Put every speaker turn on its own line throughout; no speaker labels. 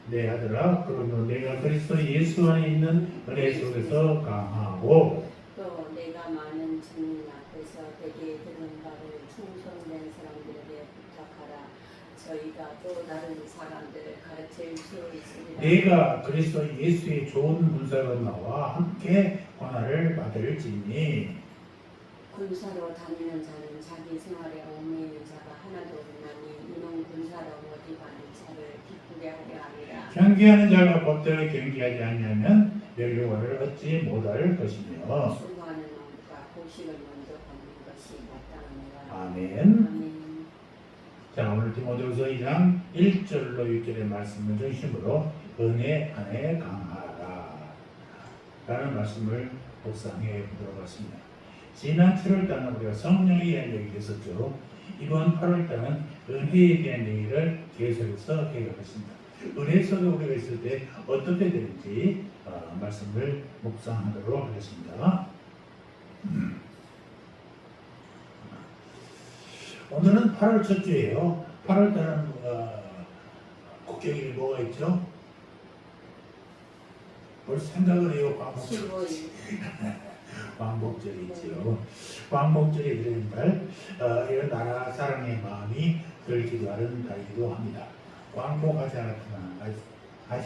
내 아들아, 그러므로 내가 그리스도 예수 안에 있는 은혜 속에서 강하고
또 내가 많은 증인 앞에서 대개 들은 바를 충성된 사람들에게 부탁하라. 저희가 또 다른 사람들을 가르칠 수 있습니다.
내가 그리스도 예수의 좋은 군사로 나와 함께 권한을 받을지니
군사로 다니는 자는 자기 생활에 얽매이는 자가 하나도 없나니 이는 군사로 어디 가는 자를 기쁘게 하려 함이라.
경계하는 자가 법대로 경계하지 아니하면 멸류관을 얻지 못할 것이며.
수고하는 왕과 보식을 먼저 받는 것이 마땅하니라.
아멘.
아멘.
자, 오늘 디모데후서 2장 1절로 6절의 말씀을 중심으로 은혜 안에 강하라 라는 말씀을 묵상해 보도록 하겠습니다. 지난 7월달은 우리가 성령에 대한 얘기를 했었죠. 이번 8월달은 은혜에 대한 얘기를 계속해서 해가겠습니다. 은혜 속에 우리가 있을 때 어떻게 되는지 말씀을 묵상하도록 하겠습니다. 오늘은 8월 첫 주예요. 8월달은 국경일이 뭐가 있죠? 뭘 생각을 해요. 광복절. 광복절이 있죠. 광복절이 되는 달, 이런 나라 사랑의 마음이 들기도 하는 달이기도 합니다. 광복하지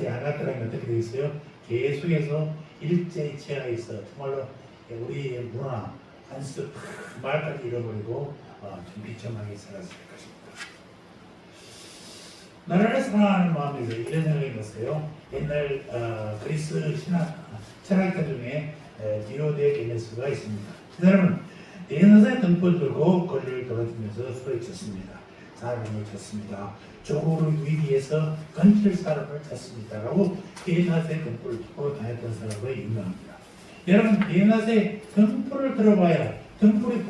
않았더라면 어떻게 되겠어요? 계속해서 일제치하가 있어. 정말로 우리 문화, 한수 말까지 잃어버리고 좀 비참하게 살았을 것입니다. 나라를 사랑하는 마음에서 이런 생각이 들었어요. 옛날 그리스 철학자 중에 디오데게네스가 있습니다. 그 사람은 대낮에 등불 들고 거리를 돌아다니면서 소리쳤습니다. 사람을 찾습니다. 조국을 위기에서 건질 사람을 찾습니다. 라고 대낮에 등불을 들고 다녔던 사람으로 유명합니다. 여러분, 대낮에 등불을 들어봐야 등불이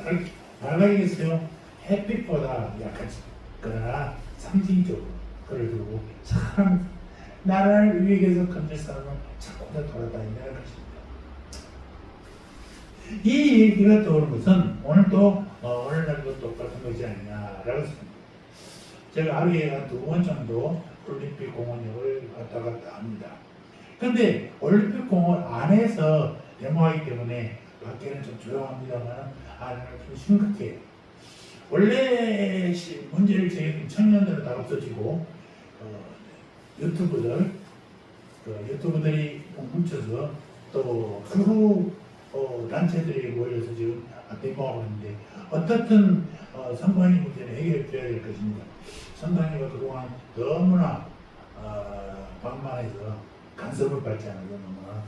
밝아지겠어요? 햇빛보다 약하지. 그러나 상징적으로 그를 들고 사람, 나라를 위기에서 건질 사람을 찾고 돌아다닌다는 것입니다. 이 얘기가 떠오르는 것은 오늘도 오늘날도 똑같은 것이 아니냐라고 생각합니다. 제가 하루에 한 2번 정도 올림픽 공원역을 왔다 갔다 합니다. 그런데 올림픽 공원 안에서 데모하기 때문에 밖에는 좀 조용합니다만 안에는 좀 심각해요. 원래 문제를 제기했던 청년들은 다 없어지고 유튜브들이 뭉쳐서 또 그 후 단체들이 모여서 지금 데모하고 있는데 어떻든 선관위 문제는 해결해 줘야 될 것입니다. 선관위가 그동안 너무나 방만해서 간섭을 받지 않아서 너무나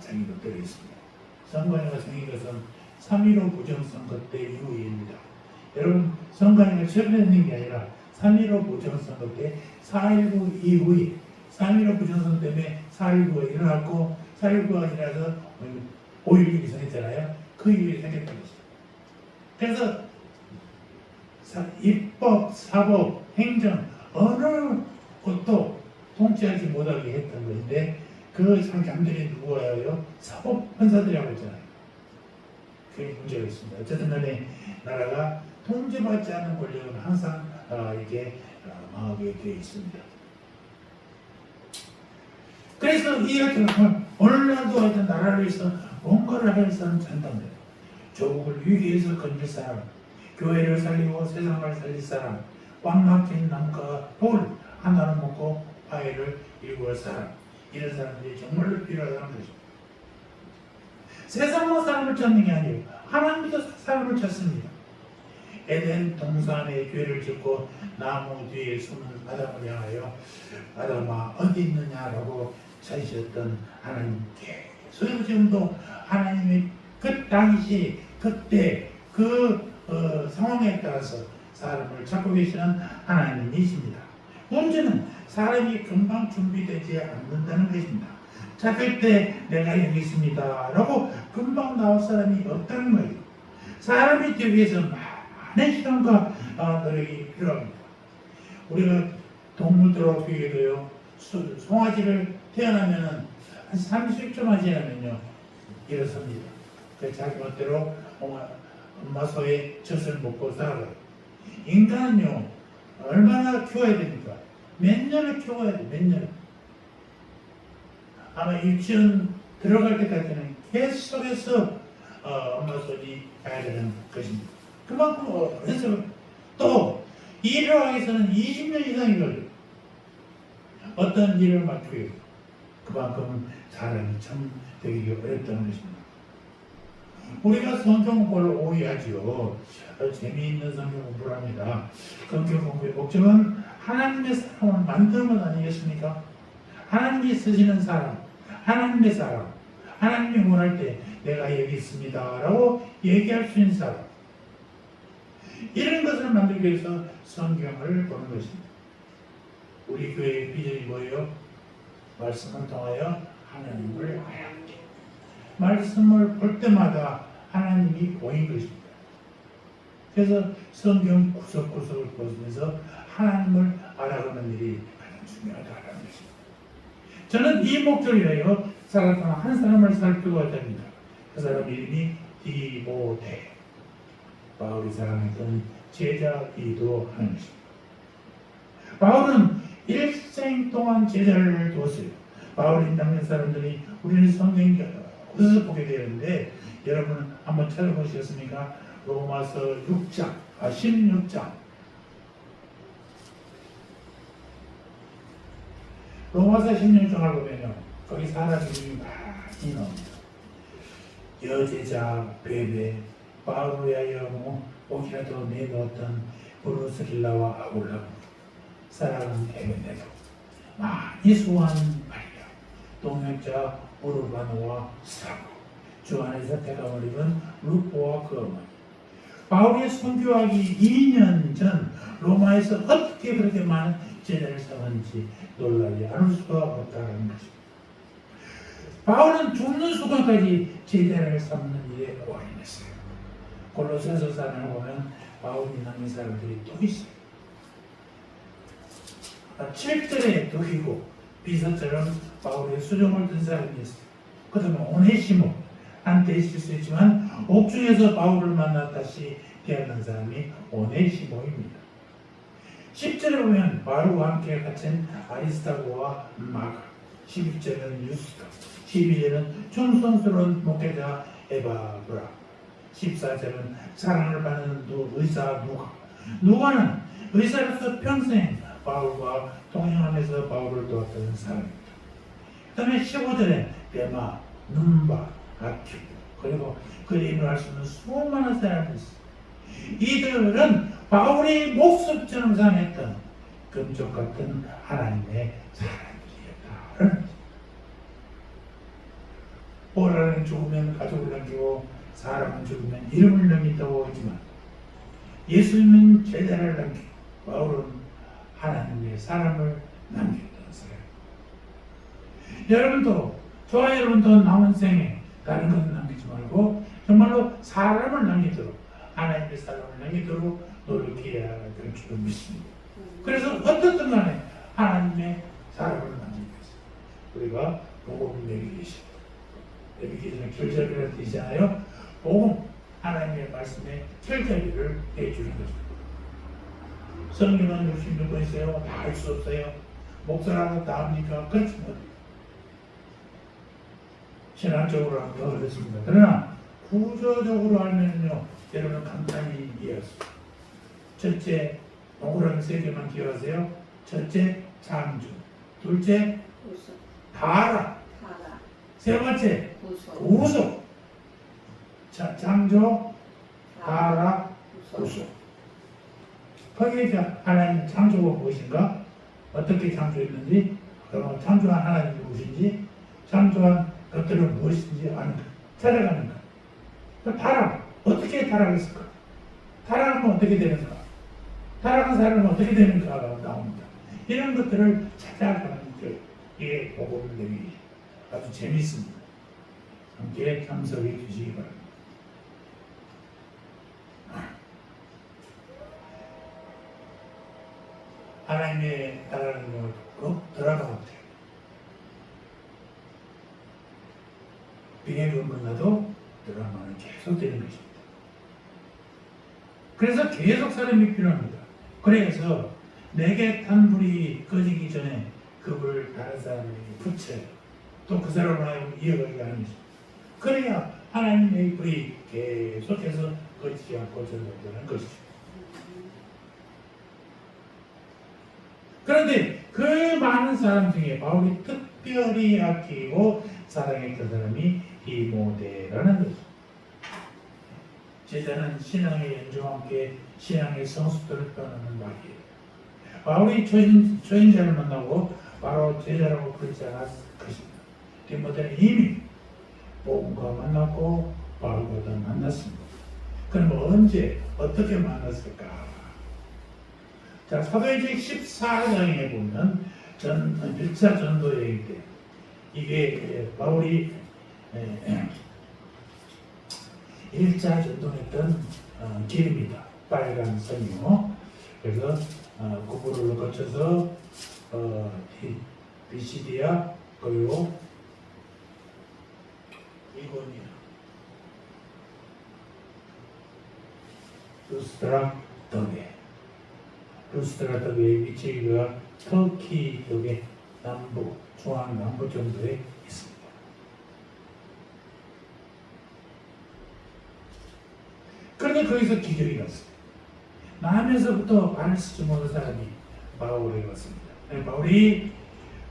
장이 높게 있습니다. 선관위가 생긴 것은 3.15 부정선거 때 이후입니다. 여러분, 선관위가 최근에 생긴 게 아니라 3.15 부정선거 때 4.19 이후에 3.15 부정선거 때문에 4.19가 일어났고 4.19가 일어나서 5.16이 생겼잖아요. 그 이후에 생겼던 것이죠. 그래서 입법, 사법, 행정 어느 것도 통치하지 못하게 했던 것인데 그 상장들이 누구예요? 사법 판사들이라고 했잖아요. 그게 문제가 있습니다. 어쨌든 간에 나라가 통제받지 않는 권력은 항상 이게 망하게 되어 있습니다. 그래서 이 같은 오늘날도 하여튼 나라를 위해서 뭔가를 할 사람 잔답니다. 조국을 위기에서 건질 사람, 교회를 살리고 세상을 살릴 사람, 꽉 막힌 남과 돌 하나를 먹고 파이를 일구할 사람, 이런 사람들이 정말로 필요하다는 것입니다. 세상만 사람을 찾는 게 아니에요. 하나님도 사람을 찾습니다. 에덴 동산에 죄를 짓고 나무 뒤에 숨은 아담을 향하여 아담아 어디 있느냐라고 찾으셨던 하나님께 지금도 하나님이 그 당시 그때 그 상황에 따라서 사람을 찾고 계시는 하나님이십니다. 문제는 사람이 금방 준비되지 않는다는 것입니다. 찾을 때 내가 여기 있습니다 라고 금방 나올 사람이 없다는 거예요. 사람이 되기 위해서 많은 시간과 노력이 필요합니다. 우리가 동물들하고 비교해도요, 송아지를 태어나면 한 30초만 지나면요 일어섭니다. 그래서 자기 멋대로 엄마 소의 젖을 먹고 살아가요. 인간은요 얼마나 키워야 됩니까? 몇 년을 키워야 돼, 몇 년. 아마 유치원 들어갈 때까지는 계속해서 엄마 손이 가야 되는 것입니다. 그만큼 그래서 또 일을 하기 위해서는 20년 이상이 걸려요. 어떤 일을 맡고요. 그만큼 사람이 참 되기 어렵다는 것입니다. 우리가 성경 공부를 오해하죠. 재미있는 성경 공부를 합니다. 성경 공부의 목적은 하나님의 사람을 만드는 것 아니겠습니까? 하나님이 쓰시는 사람, 하나님의 사람, 하나님이 원할 때 내가 여기 있습니다 라고 얘기할 수 있는 사람, 이런 것을 만들기 위해서 성경을 보는 것입니다. 우리 교회의 비전이 뭐예요? 말씀을 통하여 하나님을 알게. 말씀을 볼 때마다 하나님이 보인 것입니다. 그래서 성경 구석구석을 보면서 하나님을 알아가는 일이 가장 중요하다는 것입니다. 저는 이 목적을 위하여 살았던 한 사람을 살피고 됩니다. 그 사람 이름이 디모데. 바울이 사랑했던 제자이기도 하는 것입니다. 바울은 일생 동안 제자를 두었어요. 바울이 남는 사람들이 우리는 성경 어디서 보게 되는데 여러분 한번 찾아보시겠습니까? 로마서 6장, 16장. 로마서 16장을 보면요. 거기 사람들이 많이 나옵니다. 여제자 베베, 바울을 위하여 혹이라도 내놓았던 브루스릴라와 아굴라, 사랑하는 에베네도, 많이 수고한 마리아, 동역자 우르바노와 스라고, 주 안에서 대감을 입은 루포와 그 어머니. 바울이 선교하기 2년 전 로마에서 어떻게 그렇게 많은 제자를 삼았는지 놀라지 않을 수가 없다는 것입니다. 바울은 죽는 순간까지 제자를 삼는 일에 올인했어요. 골로새서상을 보면 바울이 남긴 사람들이 또 있어요. 7절에 도히고 비서처럼 바울의 수종을 든 사람이 있어요. 그 다음에 오네시모, 한때 있을 수 있지만 옥중에서 바울을 만나 다시 대하는 사람이 오네시모입니다. 10절에 보면 바울과 함께 갇힌 아리스타고와 마가, 11절은 유스타, 12절은 충성스러운 목회자 에바브라, 14절은 사랑을 받는 의사 누가는 의사로서 평생 바울과 동행하면서 바울을 도왔던 사람입니다. 그 다음에 15절에 데마, 눈바, 아큐, 그리고 그림을 할 수 있는 수많은 사람이 있어요. 이들은 바울이 목숨처럼 상했던 금쪽 같은 하나님의 사람들이었다. 보라는 죽으면 가족을 남기고 사람은 죽으면 이름을 남긴다고 하지만 예수님은 제자를 남기고 바울은 하나님의 사람을 남겼던 사람. 여러분도 저와 여러분도 남은 생에 다른 것은 남기지 말고 정말로 사람을 남기도록, 하나님의 사람을 남기도록 노력해야 될 줄을 믿습니다. 그래서 어떻든 간에 하나님의 사람을 남기기 위해서 우리가 복음을 내기 위해서, 내기 위해서는 결자리를 드리잖아요. 복음, 하나님의 말씀에 결자리를 해주는 것입니다. 성경은 66권 있어요. 다 할 수 없어요. 목사라고 다 합니까? 그렇지 못해요. 신앙적으로 하면 더 그렇습니다. 그러나 구조적으로 알면요, 여러분 간단히 이해할 수 있어요. 첫째, 동그라미 3개만 기억하세요. 첫째, 창조. 둘째, 타라. 세 번째, 구속. 창조, 타라, 구속. 거기에 하나님 창조가 무엇인가? 어떻게 창조했는지, 그리고 창조한 하나님이 무엇인지, 창조한 것들은 무엇인지 아는 것, 찾아가는 것. 타락, 어떻게 타락했을까? 타락하면 어떻게 되는가? 타락한 사람은 어떻게 되는가가 나옵니다. 이런 것들을 찾아가는 것, 이게 복음을 내기 아주 재밌습니다. 함께 참석해 주시기 바랍니다. 하나님의 나라는 거 드라마 같아요. 비행을 만나도 드라마는 계속 되는 것입니다. 그래서 계속 사람이 필요합니다. 그래서 내게 탄 불이 꺼지기 전에 그 불을 다른 사람에게 붙여요. 또 그 사람을 하여금 이어가게 하는 것입니다. 그래야 하나님의 불이 계속해서 꺼지지 않고 전달되는 것이죠. 그런데 그 많은 사람 중에 바울이 특별히 아끼고 사랑했던 사람이 디모데라는 것이죠. 제자는 신앙의 연주와 함께 신앙의 성숙들을 떠나는 말이에요. 바울이 초인자를 만나고 바로 제자라고 부르지 않았을 것입니다. 디모데는 이미 복음과 만났고 바울과도 만났습니다. 그럼 언제 어떻게 만났을까? 자, 사도행전 14장에 보면 1차 전도 여행 때 이게 바울이 1차 전도했던 길입니다. 빨간 선이요. 그래서 구부를 거쳐서 비시디아 그리고 이고니아 루스트라 더베 루스트라 더베의 위치가 터키 쪽의 남부, 중앙 남부 정도에 있습니다. 그런데 거기서 기적이 났습니다. 나면서부터 말을 쓰지 못한 사람이 바울에게 왔습니다. 바울이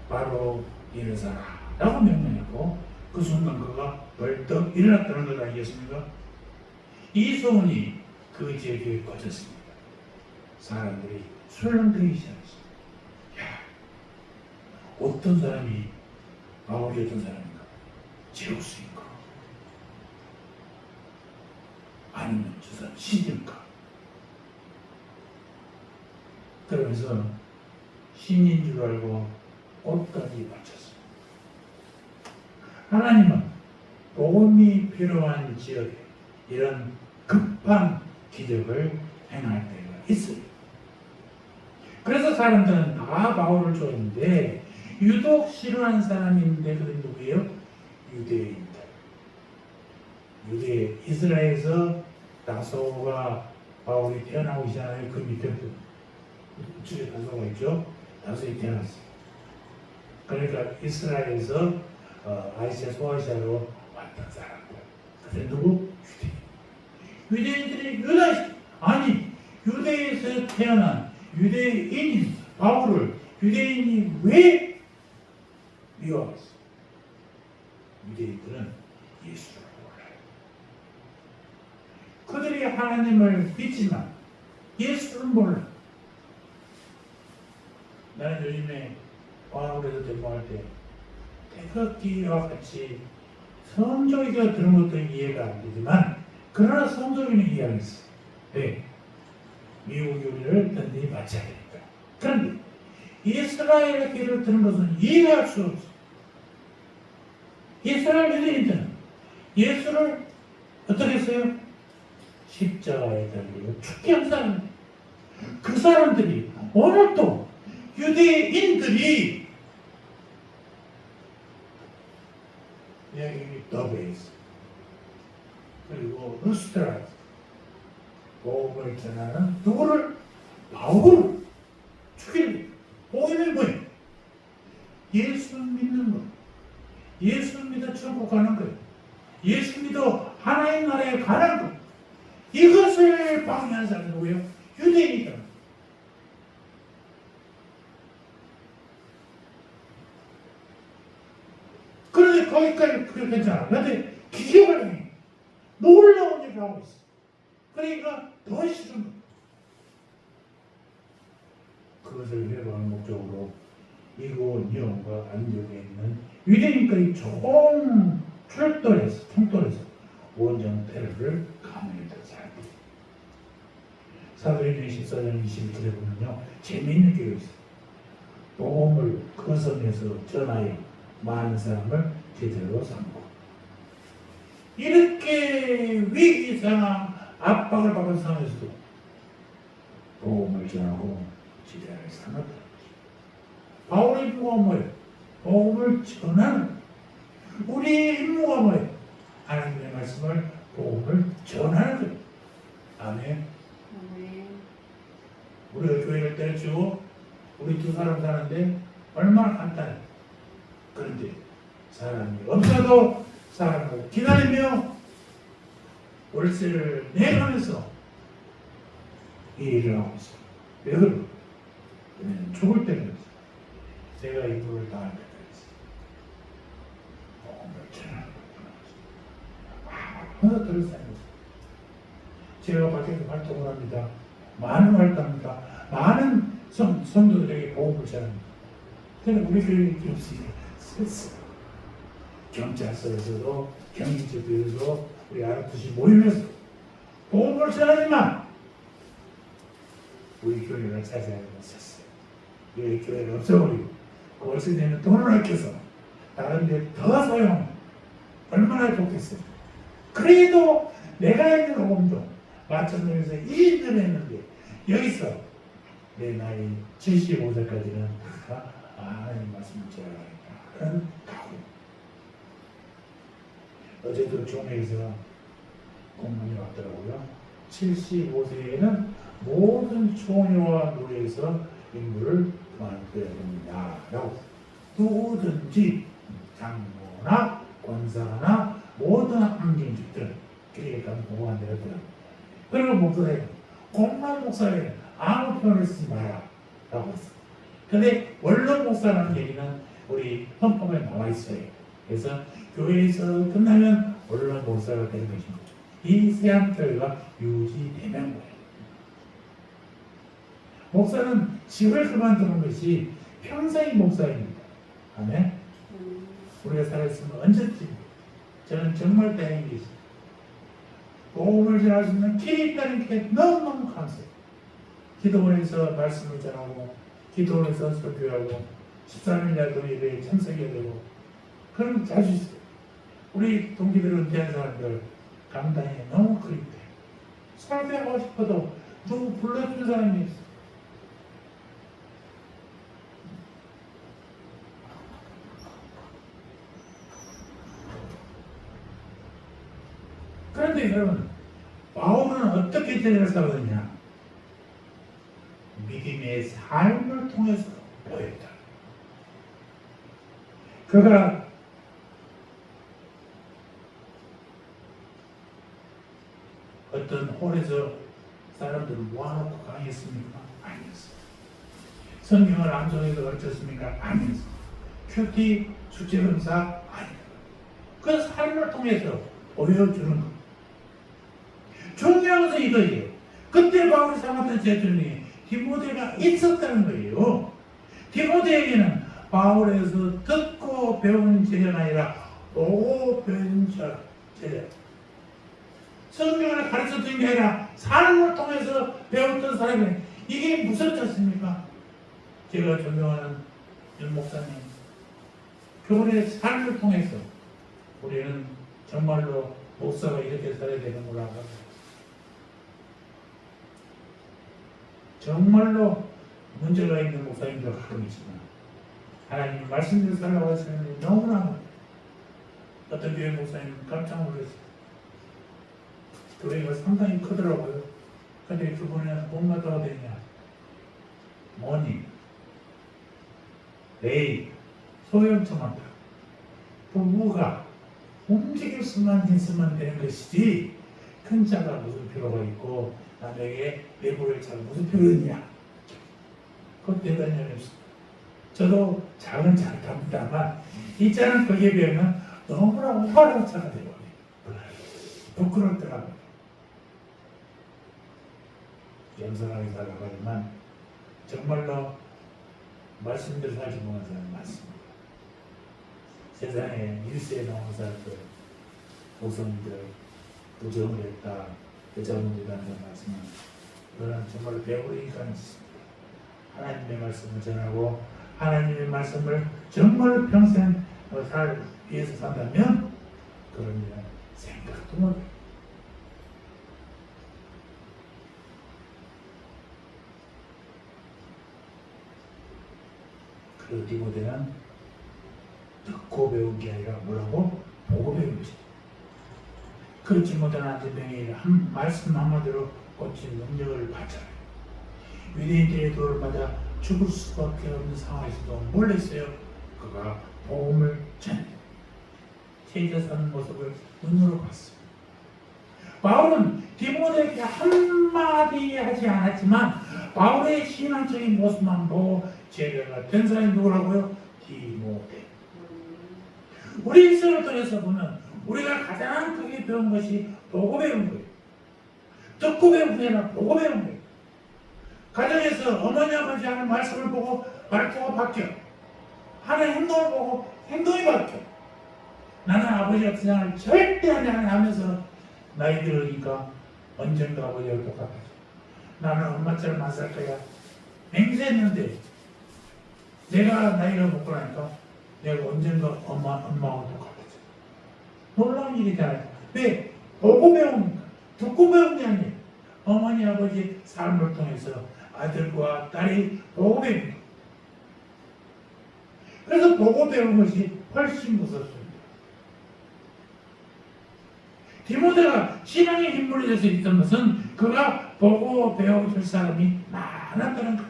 바로 일어서라 라고 명령했고 그 순간 그가 벌떡 일어났다는 걸 알겠습니까? 이 소문이 그 지역에 퍼졌습니다. 사람들이 술렁거리기 시작했습니다. 야, 어떤 사람이 바울이 어떤 사람인가? 제우스인가? 아니면 저 사람 신인가? 그러면서 신인 줄 알고 꽃까지 바쳤습니다. 하나님은 복음이 필요한 지역에 이런 급한 기적을 행할 때가 있어요. 그래서 사람들은 다 바울을 좋아했는데 유독 싫어하는 사람이 있는데 그게 누구예요? 유대인들. 유대 이스라엘에서 다소가 바울이 태어나고 있잖아요. 그 밑에 우측에 다소가 있죠. 다소이 태어났어요. 그러니까 이스라엘에서 아시아 소아시아로 왔던 사람들. 그래 누구? 유대인들이 유대에서 태어난 유대인인 바울을 유대인이 왜 미워했어? 유대인들은 예수를 몰라요. 그들이 하나님을 믿지만 예수를 몰라. 나는 요즘에 바울에서 전공할 때 태극기와 같이 성조기가 들은 것도 이해가 안 되지만 그러나 성조기는 이해하겠어. 네. 미국 요리를 든든히 맞춰야 되니까. 그런데 이스라엘의 길을 드는 것은 이해할 수 없어. 이스라엘 유대인들은 예수를 어떻게 했어요? 십자가에 달리고 죽게 한 사람. 그 사람들이 오늘도 유대인들이 여기 더베이스 그리고 루스트라 복음을 전하는 누구를? 바울을 죽이는 복음이 뭐예요? 예수 믿는 것. 예수 믿어 천국 가는 것. 예수 믿어 하나님 나라에 가는 것. 이것을 방해한 사람이 누구예요? 유대인이다. 그런데 거기까지 그렇게 괜찮아. 그런데 기적을 해. 놀라운 일을 하고 있어. 그러니까 더 싫은 거야. 그것을 회복하는 목적으로 미국 뉴욕과 안디옥에 있는 유대인까지 총돌해서 원정 테러를 감행했던 사람들. 사도행전 14장 21절에 보면요 재미있는 기록이 있어요. 복음을 그 섬에서 전하여 많은 사람을 제자로 삼고 이렇게 위기 상황 압박을 받은 상황에서도 복음을 전하고 제자를 삼았다. 바울의 임무가 뭐예요? 복음을 전하는. 우리의 임무가 뭐예요? 하나님의 말씀을 복음을 전하는 거예요. 아멘. 우리가 교회를 때려치고 우리 두 사람 사는데 얼마나 간단해. 그런데 사람이 없어도 사람을 기다리며 월세를 내가면서 이 일을 하고 있어요. 왜 그럴까? 그는 죽을 때는 제가 이 불을 다 알게 됐어요. 복음을 전하는 아무나 들을 사람이 없어요. 제가 밖에서 활동을 합니다. 많은 활동합니다. 많은 성도들에게 복음을 전합니다. 그런데 우리 교회 없이 경찰서에서도 경인지도에서도 우리 알아듣이 모이면서 복음을 전하지만 우리 교회를 차지하지 못했어요. 우리 교회를 없애버리고 월세 내는 돈을 아껴서 다른 데 더 사용 얼마나 좋겠어요. 그래도 내가 있는 복음도 마천동에서 20년 했는데 여기서 내 나이 75세까지는 하나님 말씀을 전하겠다. 그런 각오. 어제도 종회에서 공문이 왔더라고요. 75세에는 모든 총회와 노예에서 임무를 그만둬야 됩니다. 라고 누구든지 장로나 권사나 모든 환경직들 그러니까 보고한 대로 더라고요. 그리고 목사님, 공만 목사님 아무 표현을 쓰지 마라 라고 했어요. 근데 원론 목사라는 얘기는 우리 헌법에 나와 있어요. 그래서 교회에서 끝나면 원론 목사가 되는 것입니다. 이 세안교회가 유지되는 거예요. 목사는 집을 그만두는 것이 평생의 목사입니다. 아멘. 우리가 살아있으면 언제든지 저는 정말 다행인 게 있어요. 복음을 전할 수 있는 길이 있다는 게 너무너무 감사해요. 기도원에서 말씀을 전하고 기도원에서 설교하고 13일날도 예배에 참석해야 되고 그런 자주 있어요. 우리 동기들 은퇴한 사람들 강단이 너무 그립대. 설교하고 싶어도 누구 불러주는 사람이 있어. 그런데 여러분, 바울은 어떻게 세상을 살았느냐? 믿음의 삶을 통해서 보였다. 그가 어떤 홀에서 사람들을 모아놓고 강의했습니까? 아니었어요. 성경을 암송해서 얽혔습니까? 아니었어요. 큐티 수제검사 아니었어요. 그 삶을 통해서 보여주는 것. 중요한 것은 이거예요. 그때 바울이 삼았던 제자들이 디모데가 있었다는 거예요. 디모데에게는 바울에서 듣고 배운 제자가 아니라 보고 배운 제자. 성경을 가르쳤던 게 아니라 삶을 통해서 배웠던 사람이 이게 무섭지 않습니까? 제가 존경하는 윤 목사님, 그분의 삶을 통해서 우리는 정말로 목사가 이렇게 살아야 되는구나 하고 정말로 문제가 있는 목사님도 가끔 있지만 하나님 말씀대로 살라고 하시는 너무나 어떤 교회 목사님 깜짝 놀랐어요. 교회가 상당히 크더라고요. 근데 그분은 뭐마다 되냐? 모니, 레이, 소형처만다. 부부가 움직일 수만 있으면 되는 것이지 큰 차가 무슨 필요가 있고 남에게 내부를 차가 무슨 필요가 있냐? 그것 대단히 어렵습니다. 저도 작은 차를 탑니다만 이 차는 거기에 비하면 너무나 오바한 차가 되고 부끄럽더라고요. 겸손하게 살아가고 하지만 정말로 말씀대로 살지 못하는 사람이 많습니다. 세상에 일세에 나온 사람들, 고성들, 부정을 했다, 여자분들이라는 말씀은 그거는 정말로 배우는 인간이 있습니다. 하나님의 말씀을 전하고 하나님의 말씀을 정말 평생 위해서 산다면 그런 일은 생각도 못해요. 그리고 디모데는 듣고 배운 게 아니라 뭐라고? 보고 배운 거지. 그렇지 못한 안전병이 한 말씀 한마디로 고친 능력을 받잖아요. 유대인들의 도를 받아 죽을 수밖에 없는 상황에서도 몰랐어요. 그가 복음을 전해. 죄져 사는 모습을 눈으로 봤습니다. 바울은 디모데에게 한마디 하지 않았지만 바울의 신앙적인 모습만 보고 제자가 된 사람이 누구라고요? 디모데. 우리 인생을 통해서 보면 우리가 가장 크게 배운 것이 보고 배운 거예요. 듣고 배운 게 아니라 보고 배운 거예요. 가정에서 어머니 아버지 하는 말씀을 보고 말투가 바뀌어. 하는 행동을 보고 행동이 바뀌어. 나는 아버지 같은 생활을 절대 안 하면서 나이 들으니까 언젠가 아버지하고 똑같아져. 나는 엄마처럼 안 살 거야. 맹세했는데 내가 나이가 먹고 나니까 내가 언젠가 엄마하고 똑같아져. 놀라운 일이잖아요. 왜? 보고 배우니까. 듣고 배운 게 아니에요. 어머니 아버지 삶을 통해서 아들과 딸이 보고 배웁니다. 그래서 보고 배운 것이 훨씬 무섭습니다. 디모데가 신앙의 인물이 될 수 있던 것은 그가 보고 배워줄 사람이 많았다는 것.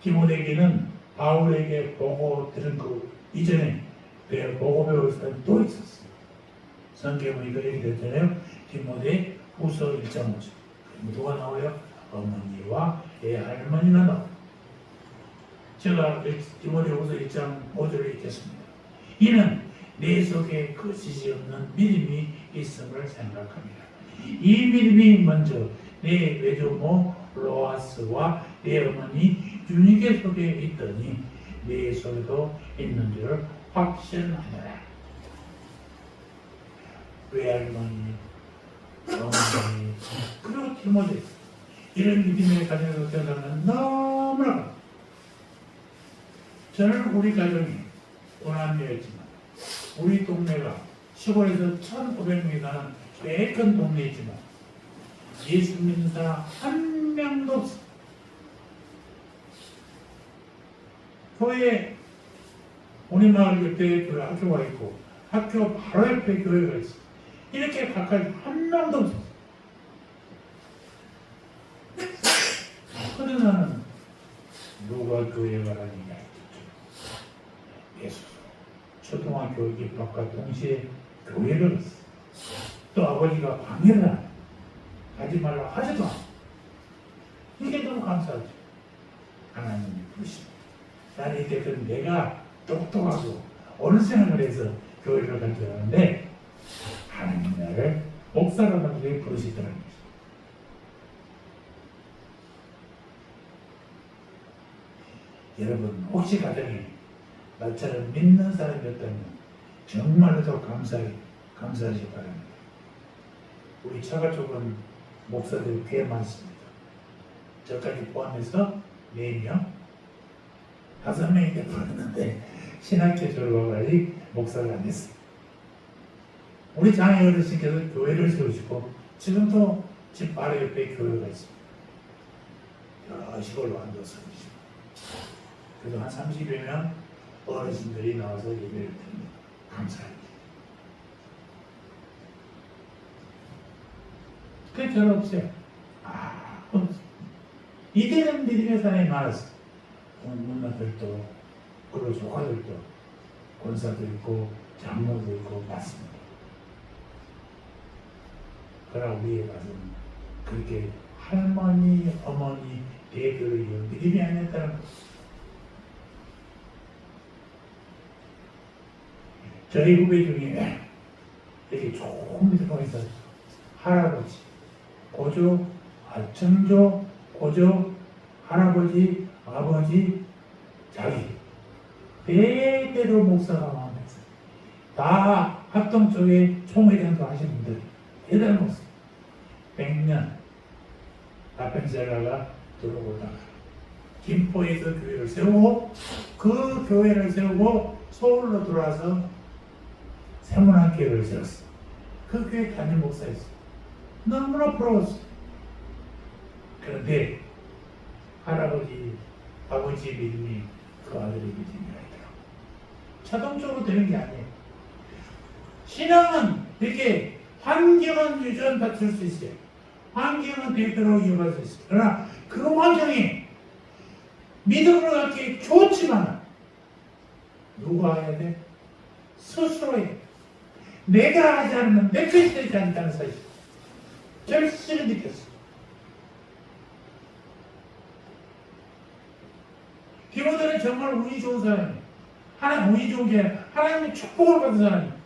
디모데에게는 바울에게 보고 들은 그 이전에 보고 배울 사람이 또 있었어요. 성경에 보니까 이렇게 됐잖아요. 디모데 후서 1.5절. 누가 나와요? 어머니와 할머니가 나와요. 제가 디모데 후서 1.5절을 읽겠습니다. 이는 내 속에 거짓이 없는 믿음이 있음을 생각합니다. 이 믿음이 먼저 내 외조모 로아스와 내 어머니 유니게 속에 있더니 내 속에도 있는 줄 확신하노라. 외할머니, 어머니, 그리고 디모데 이런 믿음의 가정에서 태어나면 너무나 저는 우리 가정이 고난이었지만 우리 동네가 시골에서 1,500명이 사는 꽤 큰 동네이지만 예수 믿는 사람 한 명도 없어. 교회에 우리 마을 옆에 그 학교가 있고 학교 바로 옆에 교회가 있어. 이렇게 가까이 한 명도 없어. 그런데 나는 누가 교회 가라니냐. 예수 초등학교 입학과 동시에 교회를 갔어. 또 아버지가 방해를 안 해. 가지 말라 하지도 않아. 이게 너무 감사하죠. 하나님이 부르십니다. 나는 이때 그 내가 똑똑하고 어느 생각을 해서 교회를 갈 줄 알았는데 하나님 나를 목사라는 분이 부르시더라는 거죠. 여러분 혹시 가정에 나처럼 믿는 사람이었다면 정말로 더 감사하시기 바랍니다. 우리 차가 쪽은 목사들이 꽤 많습니다. 저까지 포함해서 4명, 5명이 되어버렸는데 신학교 졸업하고 목사를 안 했어요. 우리 장애 어르신께서 교회를 세우시고 지금도 집 바로 옆에 교회가 있습니다. 여러 시골로 앉아서 그래서 한 30여 명 어르신들이 나와서 예배를 드립니다. 감사합니다. 그게 별로 없어요. 이때는 믿음의 사람이 많았어요. 누나들도 그리고 조카들도 권사도 있고 장로도 있고 많습니다. 그러나 우리의 가슴은 그렇게 할머니, 어머니, 대교를 믿음이 아니었다는 것. 저희 후배 중에 이렇게 좋은 믿음이 있어요. 할아버지, 고조, 청조, 고조, 할아버지, 아버지, 자기 대대로 목사가 마음에서 다 합동 쪽에 총회장도 하신 분들 대단한 목사 100년 아펜셀라가 들어오다가 김포에서 교회를 세우고 그 교회를 세우고 서울로 들어와서 세문학교를 세웠어. 그 교회 담임 목사였어. 너무나 부러웠어. 그런데 할아버지, 아버지 믿음이 그 아들의 믿음이 아니더라고. 자동적으로 되는 게 아니에요. 신앙은 이렇게 환경은 유전 받을 수 있어요. 환경은 대대로 이어갈 수 있어요. 그러나 그 환경이 믿음으로 갖기 좋지만 누구 누가 해야 돼? 스스로 해. 내가 하지 않으면 내 것이 되지 않다는 사실. 결실을 느꼈어. 디모데는 정말 운이 좋은 사람이에요. 하나님 운이 좋은 게 아니라 하나님의 축복을 받은 사람이에요.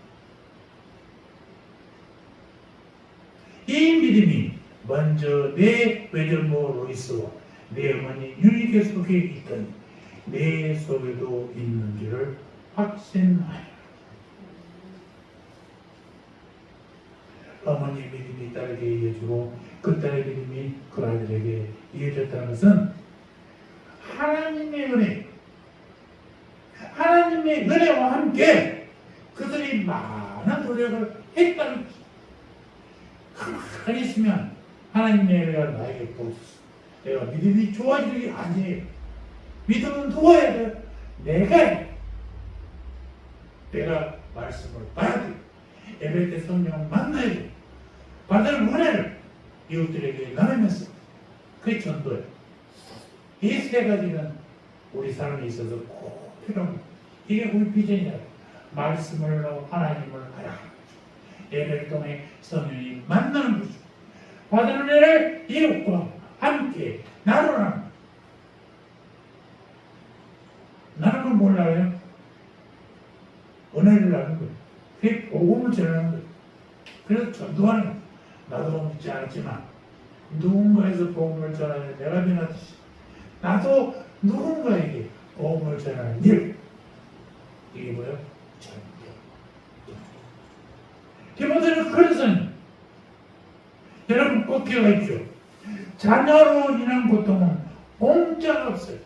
이 믿음이 먼저 내 외조모 로이스와 내 어머니 유니게 속에 있던 내 속에도 있는 줄을 확신하여 어머니 믿음이 딸에게 이어지고 그 딸의 믿음이 그 아이들에게 이어졌다는 것은 하나님의 은혜, 하나님의 은혜와 함께 그들이 많은 노력을 했다는 것입니다. 가만히 있으면 하나님의 은혜가 나에게 보여줬어. 내가 믿음이 좋아지는 게 아니에요. 믿음은 누가 해야 돼요? 내가 해. 내가 말씀을 봐야 돼. 예배 때 성령을 만나야 돼. 받을 은혜를 이웃들에게 나누면서 그게 전도예요. 이 세 가지는 우리 삶에 있어서 꼭 필요합니다. 이게 우리 비전이야. 말씀을 하나님을 알아. 예배를 통해 성령이 만나는 거죠. 받은 은혜를 이웃과 함께 나누는. 나는 걸 몰라요. 은혜를 나누는 거예요. 그게 복음을 전하는 거예요. 그래서 전도하는 거예요. 나도 믿지 않았지만 누군가에서 복음을 전하는 내가 변하듯이 나도 누군가에게 복음을 전하는 일. 이게 뭐예요? 전도. 디모데는 그런 사람. 여러분 꼭 기억하십시오. 자녀로 인한 고통은 공짜가 없어요.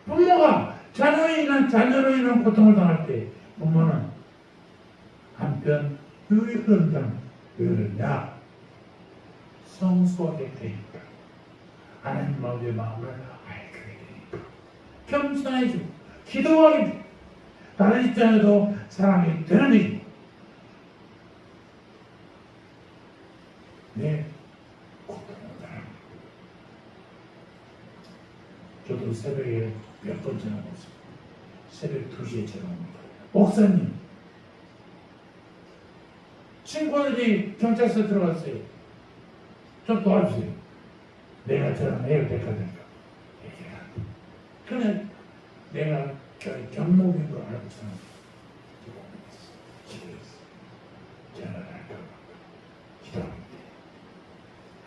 부모가 자녀로 인한 고통을 당할 때 부모는 한편 왜 그런다? 왜 그러냐? 성숙하게 되니까 하나님 마음의 마음을 알게 되니까 겸손해지고 기도하게 되고 다른 입장에도 사랑이 되는 얘기. 네, 고통을 당합니다. 저도 새벽에 몇 번 전화가 왔어요. 새벽 2시에 전화옵니다. 목사님, 친구들이 경찰서 들어갔어요. 좀 도와주세요. 내가 전화해요, 백화점가. 그래, 내가 경목인 걸 알고 전화를 할까 봐 기도합니다.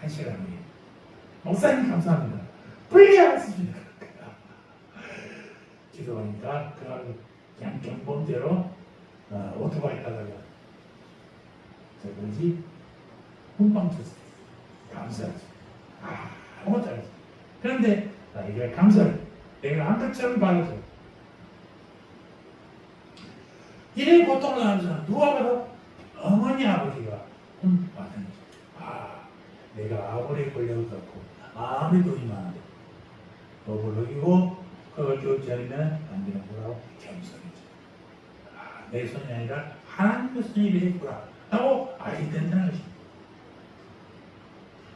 1시간 후에 목사님 감사합니다. 불리하습니다. 기도하니까 그냥 경범대로 오토바이 타다가 뭐지? 훈방 쳤어요. 감사하죠. 아무것도 안 했어. 그런데 나에게 감사를 내가 한 것처럼 받아줘. 이런 고통을 당하는 사람 누가 받아? 어머니 아버지가 받는 거죠. 내가 아무리 권력을 갖고 아무리 돈이 많아도 법을 어기고 그걸 쫓지 않으면 안 되는 거라고 겸손해져. 내 손이 아니라 하나님의 손이 되겠구나 라고 알게 된다는 것입니다.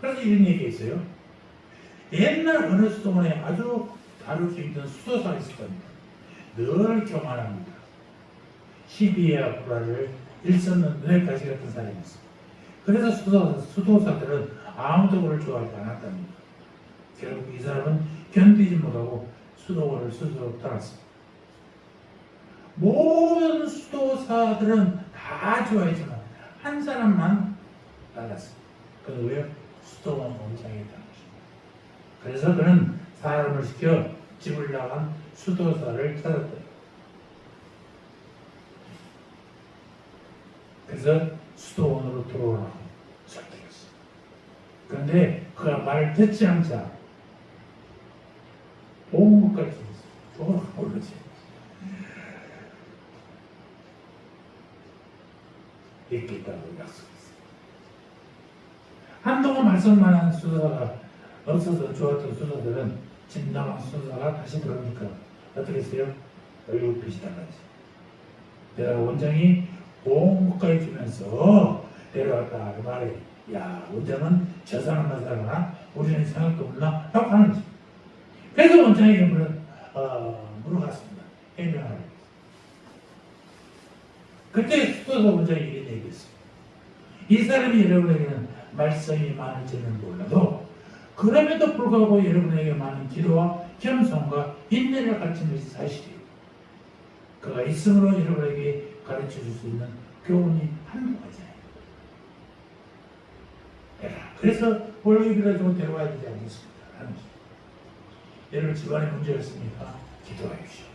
그래서 이런 얘기가 있어요. 옛날 어느 수도원에 아주 다루기 힘든 수도사가 있을 겁니다. 늘 교만합니다. 시비와 불화를 일컫는 눈의 가시 같은 사람이었어요. 그래서 수도사들은 아무도 그를 좋아하지 않았답니다. 결국 이 사람은 견디지 못하고 수도원을 스스로 떠났습니다. 모든 수도사들은 다 좋아했지만 한 사람만 달랐습니다. 그는 왜요? 수도원 원장이었다는 것입니다. 그래서 그는 사람을 시켜 집을 나간 수도사를 찾았다. 그래서 수도원으로 들어오라고 설득했어요. 그런데 그가 말을 듣지 않자 온 것까지 죽었어요. 모르지. 있겠다고 약속했어요. 한동안 말썽만 한 수사가 없어서 좋았던 수사들은 진정한 수사가 다시 들어오니까 어떻게 했어요? 얼굴빛이 달라지죠. 내가 원장이 온 것까지 주면서 내려왔다 그 말에 야 원장은 저 사람만 살아나 우리는 생각도 없나? 라고 하는 거죠. 그래서 원장에게 물어갔습니다. 해명하라고. 그때 수도사 원장이 이런 얘기했어요. 이 사람이 여러분에게는 말썽이 많을지는 몰라도 그럼에도 불구하고 여러분에게 많은 기도와 겸손과 인내를 가르치는 것이 사실이에요. 그가 있음으로 여러분에게 가르쳐 줄 수 있는 교훈이 한두 가지예요. 그래서 월요일에 좀 데려와야 되지 않겠습니까? 하는 거죠. 여러분 집안에 문제가 있습니까? 기도하십시오.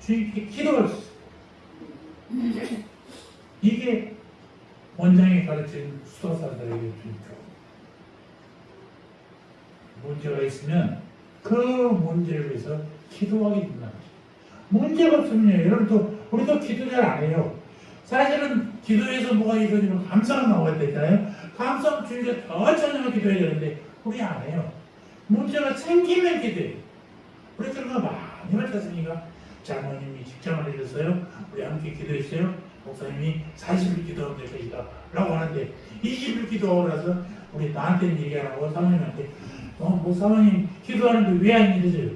주님께 기도할 수 있어요. 이게 원장이 가르친 수도사들에게 준 교훈. 문제가 있으면 그 문제를 위해서 기도하게 된다는 거죠. 문제가 없으면요, 여러분도 우리도 기도 잘 안 해요. 사실은 기도에서 뭐가 이루어지면 감사가 나와야 되잖아요. 감사는 주님께 더 전혀 기도해야 되는데 우리 안 해요. 문제가 생기면 기도해요. 우리 그런 거 많이 마쳤습니까? 장모님이 직장을 잃었어요. 우리 함께 기도했어요. 목사님이 40일 기도하면 될 것이다 라고 하는데 20일 기도하고 나서 우리 나한테는 얘기 안 하고 사모님한테 뭐 사모님 기도하는데 왜 안 믿어져요?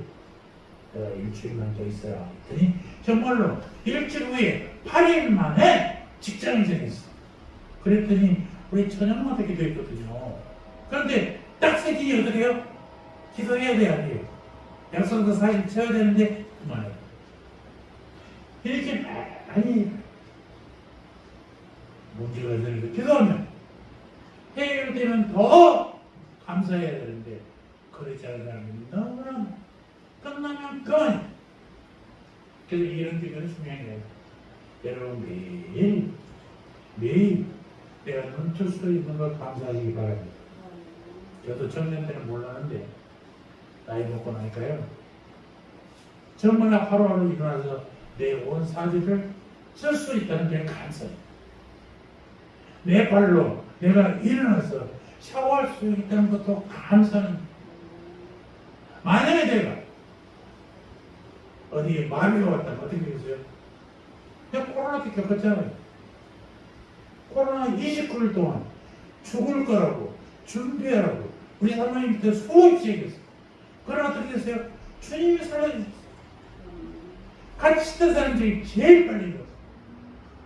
내가 일주일만 더 있어야 했더니 정말로 일주일 후에 8일 만에 직장이 생겼어. 그랬더니 우리 저녁마다 기도했거든요. 그런데 딱 새끼니 어떻게 해요? 기도해야 돼요, 안 돼요? 약속도 사실 채워야 되는데 그만해요. 이렇게 많이 문제가 있으니까 기도하면 해결되면 더 감사해야 되는데 그렇지 않은 사람이 너무나 끝나면 그만. 그래서 이런 기도는 중요한 거예요. 여러분 매일 내가 눈뜰 수 있는 걸 감사하시기 바랍니다. 저도 청년 때는 몰랐는데 나이 먹고 나니까요. 정말 하루하루 일어나서 내 온 사지를 쓸 수 있다는 게 감사해요. 내 발로 내가 일어나서 샤워할 수 있다는 것도 감사는. 만약에 내가 어디에 마비가 왔다면 어떻게 되겠어요? 내가 코로나 때 겪었잖아요. 코로나 29일 동안 죽을 거라고 준비하라고 우리 사모님한테 수없이 얘기했어요. 그러나 어떻게 됐어요? 주님이 살려주셨어요. 같이 있던 사람 중에 제일 빨리 일어났어요.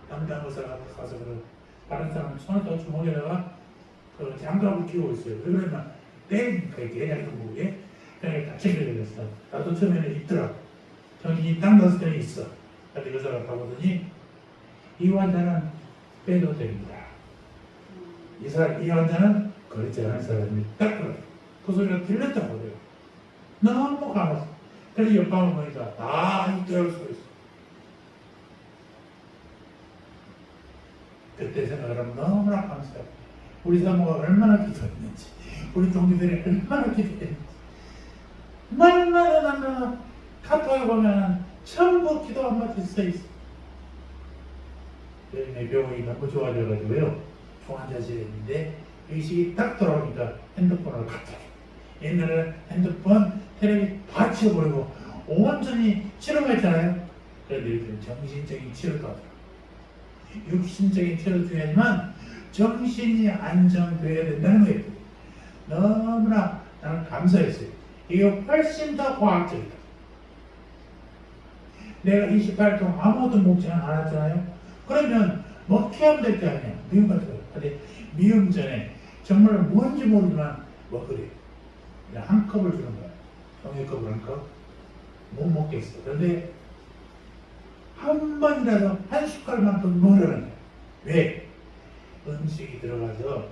담당 의사가 가서 다른 사람 손에다 주먹에다가 그 장갑을 끼고 있어요. 그러면 땡! 그렇게 해장국에 그냥 다 챙겨졌어. 나도 처음에는 있더라고. 정신이 딱 넣었을 때는 있어. 근데 의사가 가보더니 이 환자는 빼도 됩니다. 이 환자는 그렇지 않은 사람이 딱 그래요. 그 소리가 들렸다고 그래요. 너무 감았어. 그래서 옆방을 보니까 다 힘들어 서 있어. 그때 생각을 하면 너무나 감사해요. 우리 사모가 얼마나 기도했는지, 우리 동기들이 얼마나 기도했는지. 날마다 카톡에 보면 전부 기도 한마디 써있어. 내 병원이 너무 좋아져가지고요. 중환자실에 있는데 의식이 딱 돌아오니까 핸드폰을 갖다 줘. 옛날에는 핸드폰, 텔레비 다 치워버리고 온전히 치료가 있잖아요. 그런데 요즘 정신적인 치료도 하더라고요. 육신적인 치료도 해야지만 정신이 안정되어야 된다는 거예요. 너무나 나는 감사했어요. 이게 훨씬 더 과학적이다. 내가 28일 동안 아무것도 먹지 않았잖아요. 그러면 먹게 하면 될 게 아니야. 미움 같은 거. 근데 미움 전에 정말 뭔지 모르지만 먹으래. 그냥 한 컵을 주는 거야. 종이컵을 한 컵. 못 먹겠어. 그런데 한 번이라도 한 숟갈만큼 먹으라는 거야. 왜? 음식이 들어가서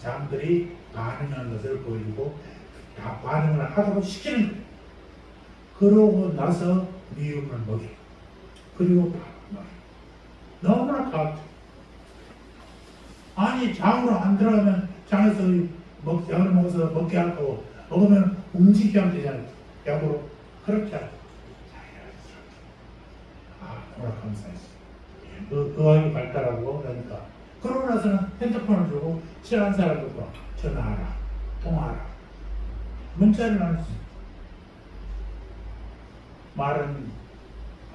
장들이 반응하는 것을 보여주고 다 반응을 하도록 시키는 거예요. 그러고 나서 미움을 먹여. 그리고 밥을 먹여. 너무나 가혹해. 아니 장으로 안 들어가면 장에서 약을 먹어서 먹게 할 거고 먹으면 움직이게 하면 되잖아요. 약으로 그렇게 하고. 너무나 감사했어요. 의학이 발달하고 그러니까 그러고 나서는 핸드폰을 주고 친한 사람들과 전화하라, 통화하라, 문자를 나눴어요. 말은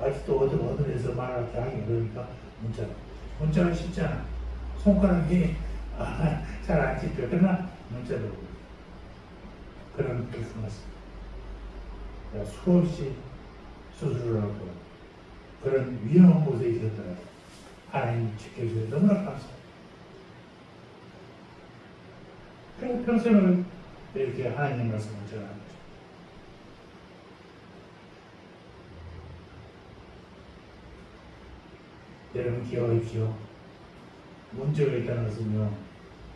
아직도 어디에서 말할 때 하기 어려우니까 문자가 쉽잖아. 손가락이 잘 안 찝혀. 그러나 문자로 그런 말씀. 수없이 수술을 하고 그런 위험한 곳에 있었더라고요. 하나님 지켜주셔서 너무나 감사합니다. 그리고 평생을 이렇게 하나님 말씀을 전하는 거죠. 여러분 기억하십시오. 문제가 있다는 것은요,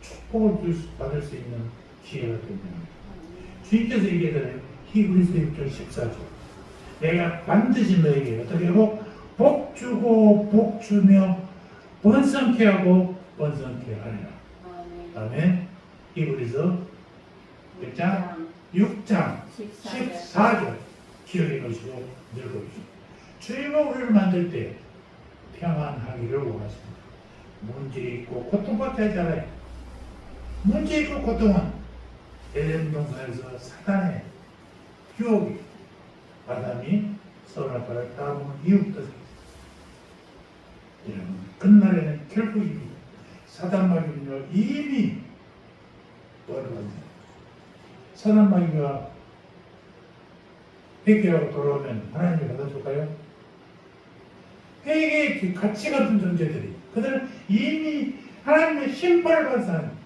축복을 받을 수 있는 기회가 됩니다. 주님께서 얘기하잖아요. 히브리서 6장 14절. 내가 반드시 너에게 어떻게 하고 복 주고 복 주며 번성케 하고 번성케 하리라. 아멘. 히브리서 6장 14절 기억해 놓으시고 읽어보시오. 주님은 우리를 만들 때 평안하기를 원하십니다. 문제 있고 고통받지 않아요. 문제 있고 고통은 에덴 동산에서 사단의 유혹이 아담이 선악과를 따먹은 이유부터 생겼습니다. 여러분 끝날에는 결국 이미 사단마귀는요 이미 벌어졌습니다. 사단마귀가 회개하고 돌아오면 하나님이 받아줄까요? 회개의 가치 같은 존재들이 그들은 이미 하나님의 심판을 받은 사람,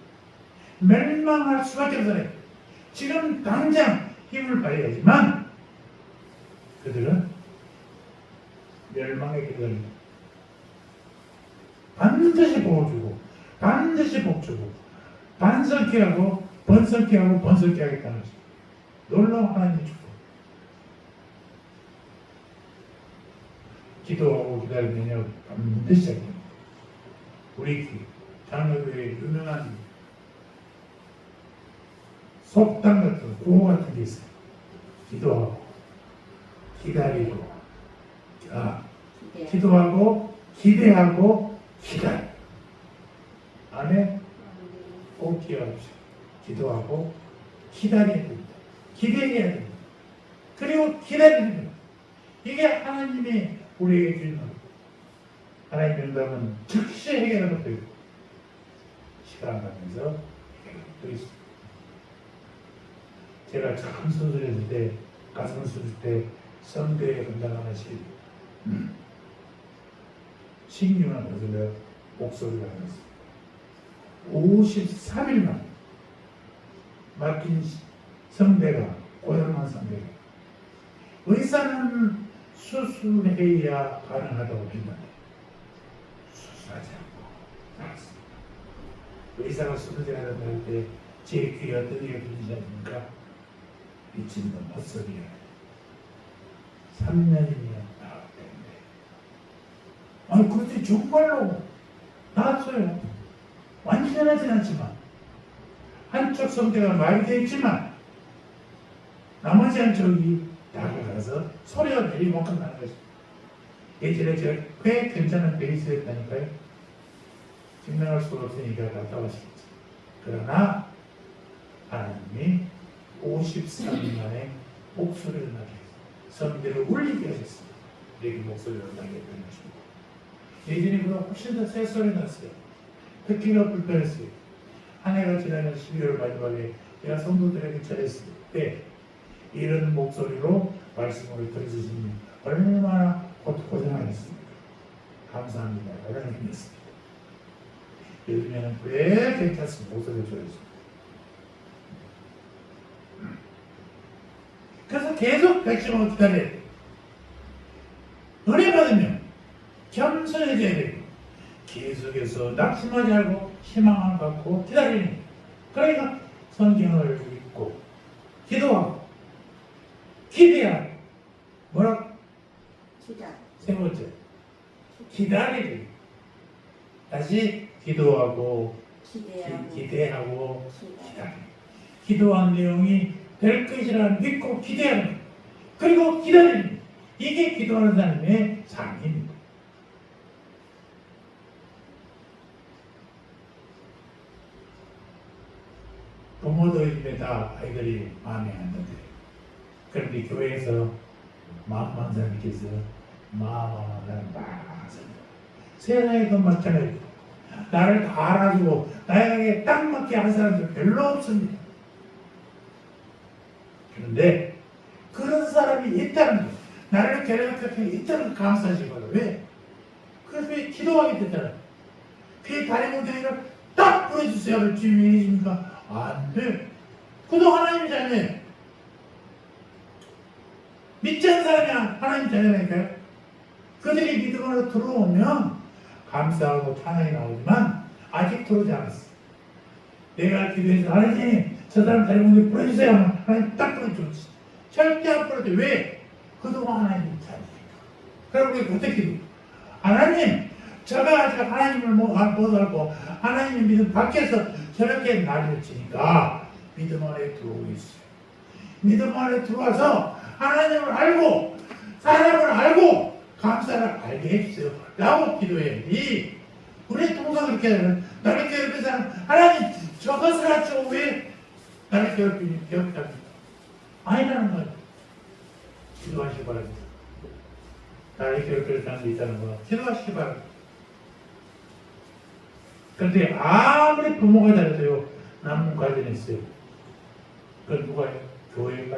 멸망할 수밖에 없어요. 지금 당장 힘을 발휘하지만 그들은 멸망에 기다립니다. 반드시 복을 주고 반드시 복 주고 반성케 하고 번성케 하고 번성케 하겠다는 것입니다. 놀라운 하나님의 축복. 기도하고 기다리면요 반드시 합니다. 우리 장로교회에 유명한 속담 같은 구호 같은 게 있어요. 기도하고 기다리고 기도하고 기대하고 기다려. 아멘. 꼭 기억하십시오. 기도하고 기다려야 됩니다. 기대해야 됩니다. 그리고 기다려야 됩니다. 이게 하나님이 우리에게 주는 하나님의 응답은 즉시 해결하는 것도 있고 시간 가면서 해결도 있습니다. 제가 처음 수술했을 때 가슴 수술 때 성대에 건강하신 신유나 거슬려 목소리가 나왔습니다. 53일만 막힌 성대가 고장난 성대가 의사는 수술해야 가능하다고 했는데 수술하지 않고 나왔습니다. 의사가 수술해야 된다고 할 때 제 귀에 어떤 얘기가 들리지 않습니까? 미친놈 헛소리야. 3년이면 나왔대는데 아니 그때 정말로 나왔어요. 완전하진 않지만 한쪽 성대가 마비되어 있지만 나머지 한쪽이 나가서 소리가 내리만큼 나는 것입니다. 예전에 제가 꽤 괜찮은 베이스였다니까요. 증명할 수가 없으니까 갔다 왔겠지. 그러나 하나님이 53년 만에 목소리를 나게 했습니다. 성대를 울리게 하셨습니다. 이렇게 목소리를 나게 했던 것입니다. 예전에 보다 훨씬 더 새 소리 났어요. 듣기가 불편했어요. 한 해가 지나면 12월 마지막에 제가 성도들에게 전했을 때 이런 목소리로 말씀을 들으시니 얼마나 고생하셨습니까? 감사합니다. 라는 의미였습니다. 요즘에는 꽤 괜찮습니다. 목소리가 좋아졌습니다. 그래서 계속 백성을 기다려야 돼요. 은혜 받으면 겸손해져야 되고 계속해서 낙심하지 않고 희망을 갖고 기다리는 거예요. 그러니까 성경을 읽고 기도하고 기대하고 뭐라고? 세 번째 기다리기. 다시 기도하고 기대하고 기다리기. 기도한 내용이 될 것이라 믿고 기대하는 거예요. 그리고 기다리는 거예요. 이게 기도하는 사람의 삶입니다. 부모도 집에 다 아이들이 마음에 안 드는데 그런데 교회에서 마음만 사람이 계서 마음만 사람 많습니다. 세상에도 마찬가지고 나를 다 알아주고 나에게 딱 맞게 하는 사람들 별로 없습니다. 그런데 그런 사람이 있다는 거, 나를 괴롭게 있다는 거 감사하시거든요. 왜? 그래서 왜 기도하게 됐잖아요. 그 다리 뭉텅이를 딱 부러주세요. 주님이 해줍니까? 안 돼. 그도 하나님의 자녀예요. 믿지 않는 사람이 하나님 자녀라니까요. 그들이 믿음으로 들어오면 감사하고 찬양이 나오지만 아직 들어오지 않았어. 내가 기도해서 하나님 저 사람 다리 뭉텅이 부러주세요. 하나님 딱 부러주지. 절대 안 부러져. 왜? 그동안 하나님 자녀니까. 그럼 우리 어떻게 기도? 하나님 제가 아직 하나님을 못 알고 하나님의 믿음 밖에서 저렇게 날을 치니까 믿음 안에 들어오고 있어요. 믿음 안에 들어와서 하나님을 알고 사람을 알고 감사를 알게 해주세요 라고 기도해야지. 우리 동상 그렇게 하면 나를 괴롭힌 사람 하나님 저것을 하죠 왜 나를 괴롭힙니까? 아니라는 거예요. 기도하시기 바랍니다. 나를 괴롭힐 사람도 있다는 거 기도하시기 바랍니다. 그런데 아무리 부모가 잘해도요 남문 가정했어요. 그건 누가요? 교회가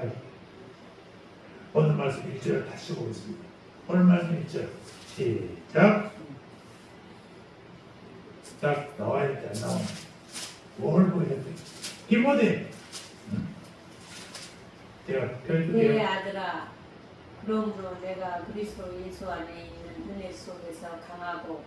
오늘 말씀 1절을 다시 보겠습니다. 오늘 말씀 1절 시작. 딱 나와야 돼. 안 나오네. 뭘 보여줬대? 디모데 제가 펴줄게요.
내 아들아 그러므로 내가 그리스도 예수 안에 있는 은혜 속에서 강하고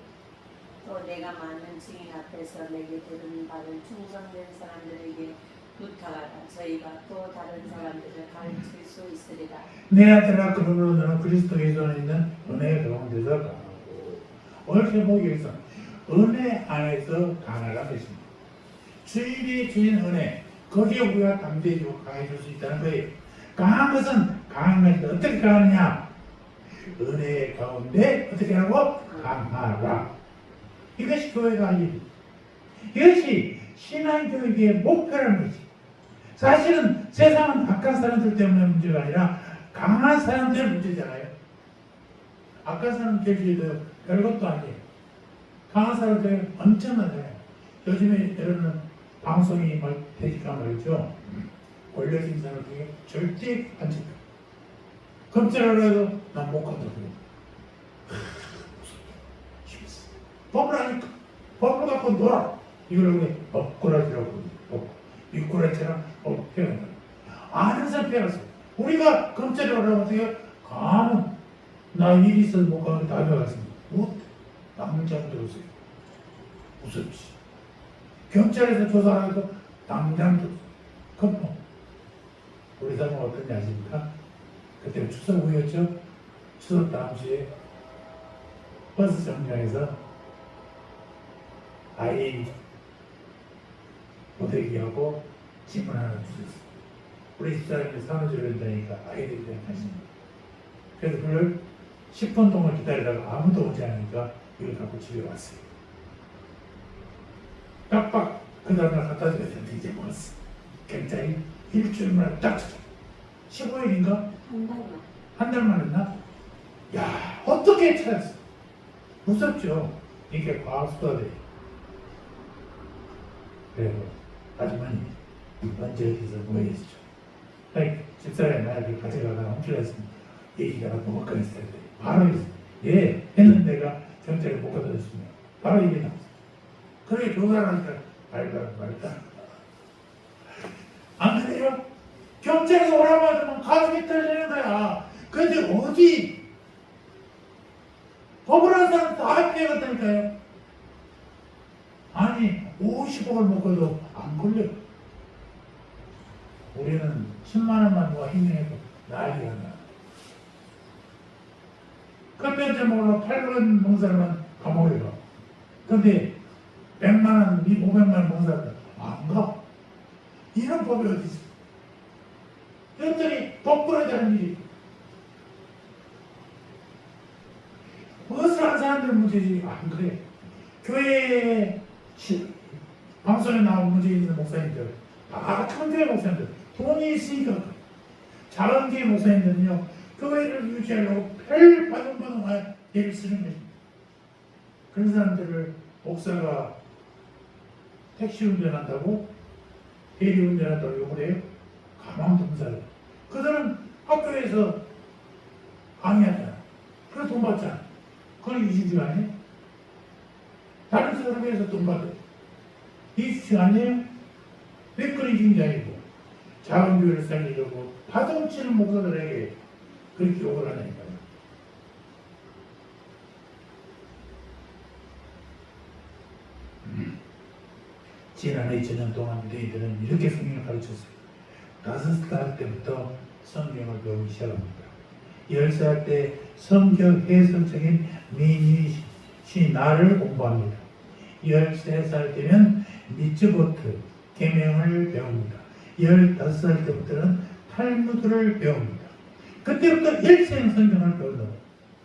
또 내가 많은 증인 앞에서 내게 들은 바를 충성된 사람들에게 부탁하라. 저희가 또 다른 사람들을 가르칠 수 있으리라.
내 아들아 그러므로 너는 그리스도 예수 안에 있는 은혜 가운데서 강하고 오늘 제목에서 은혜 안에서 강하라는 것입니다. 주일이 주인 은혜 거기에 우리가 담대해지고 강해질 수 있다는 거예요. 강한 것은 강한 것인데 어떻게 강하느냐? 은혜 가운데 어떻게 하라고? 강하라. 이것이 교회가 아니고 이것이 신앙교육의 목표라는 거지. 사실은 세상은 악한 사람들 때문에 문제가 아니라 강한 사람들 문제잖아요. 악한 사람들도 별것도 아니에요. 강한 사람들 엄청 많아요. 요즘에 여러분 방송이 막 되니까 말이죠. 올려진 사람 중에 절대 안 찍혀. 검찰을 해도 난 못 간다고 그래. 죽겠어. 법을 하니까 법을 갖고 놀아. 이걸 우리 법꾸라지라고 육꾸라지랑 패간다. 아는 사람 패갔어. 우리가 검찰에 오라고 어떻게 가면 나 일이 있어서 못 가면 다 배웠습니다. 못 당장 들었어요. 무섭지. 경찰에서 조사하도 당장 들었어요. 그럼 우리 사람은 어떤지 아십니까? 그때 추석 후였죠? 추석 다음 주에 버스 정류장에서 아이 모대기하고 짐을 하나 주셨어요. 우리 집사람이 산후조리를 한다니까 아이들이 생각하십니다. 그래서 그걸 10분 동안 기다리다가 아무도 오지 않으니까 이걸 갖고 집에 왔어요. 깜빡 그 다음날 갖다 줘야 되는데 이제 먹었어. 경찰이 일주일만 딱 쳐. 15일인가? 한 달만 했나? 야 어떻게 찾았어? 무섭죠? 이게 과학수사돼. 그래서 아주머니 먼저 여기서 모여있죠. 집사람이 나를 가져가다가 훔쳐갔으면 얘기가 뭐가 그랬어야 돼. 바로 예 했는 내가 경찰에 못 갖다 줬으면 바로 얘기 나왔어. 그래 조사를 하니까 말다 안 그래요? 경찰에서 오라고 하면 가슴이 떨리는 거야. 근데 어디 법을 한 사람 다 피해갔다니까요. 아니 50억을 먹어도 안 걸려. 우리는 10만원만 누가 힘내고 난리가 나. 그때 먹으러 800원 먹은 사람은 감옥에 가. 근데 100만원, 500만원 먹은 사람은 안 가. 이런 법이 어디 있어? 이것들이 법부라자는 일이. 무엇을 한 사람들은 문제지. 안 그래. 교회에 방송에 나온 문제 있는 목사님들, 천주의 목사님들, 돈이 있으니까 그래. 작은 교회 목사님들은요, 교회를 유지하려고 별 바둥바둥 애를 쓰는 것입니다. 그런 사람들을 목사가 택시 운전한다고, 대리 운전한다고 욕을 해요? 가망도 없는 그들은 학교에서 강의하잖아. 그래서 돈 받잖아. 그건 이중주 아니에요? 다른 사람에 비해서 돈 받아요. 이슈 아니에요? 왜 끊어진 게 아니고 작은 교회를 살리려고 파동치는 목사들에게 그렇게 욕을 하니까요. 지난 2000년 동안 유대인들은 이렇게 성경을 가르쳤어요. 5살 때부터 성경을 배우기 시작합니다. 10살 때 성경 해설적인 미니시나를 공부합니다. 13살 때는 미츠보트 계명을 배웁니다. 15살 때부터는 탈무드를 배웁니다. 그때부터 일생 성경을 배운다.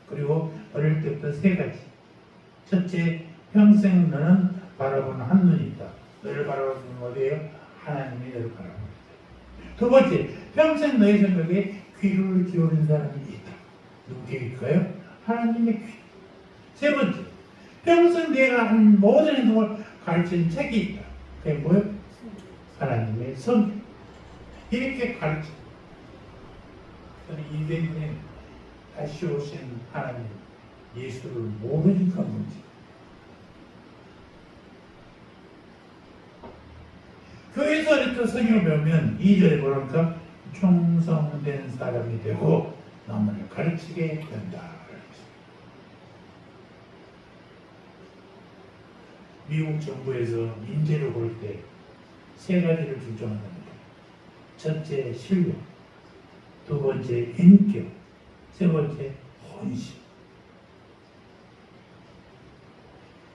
그리고 어릴 때부터 3가지. 첫째, 평생 너는 바라보는 한 눈이 있다. 너를 바라보는 눈은 어디예요? 하나님이 너를 바라봅니다. 두 번째, 평생 너의 생각에 귀를 기울인 사람이 있다. 누구일까요? 하나님의 귀. 세 번째, 평생 내가 한 모든 행동을 가르치는 책이 있다. 그게 뭐예요? 하나님의 성경. 이렇게 가르쳐. 이대인은 다시 오신 하나님 예수를 모르니까 문제. 교회에서 이렇게 성경을 배우면 2절에 뭐랄까? 충성된 사람이 되고 남을 가르치게 된다. 미국 정부에서 인재를 고를 때 3가지를 중점한답니다. 첫째, 실력. 2번째, 인격. 3번째, 헌신.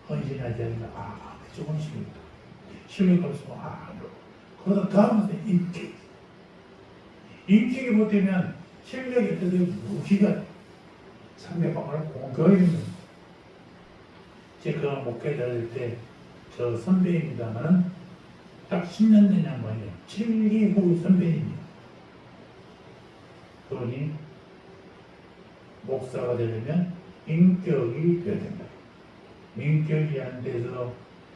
헌신하지 않으면 조금 실력이다. 실력이 없으면 그러다 다음에 인격. 인격이 못되면 실력이 없어도 무기가 상대방을 공격하게 됩니다. 제가 목회자 될 때 저 선배입니다만은 딱 10년 된 양반이에요. 7기 후 선배입니다. 그러니 목사가 되려면 인격이 되어야 된다. 인격이 안 돼서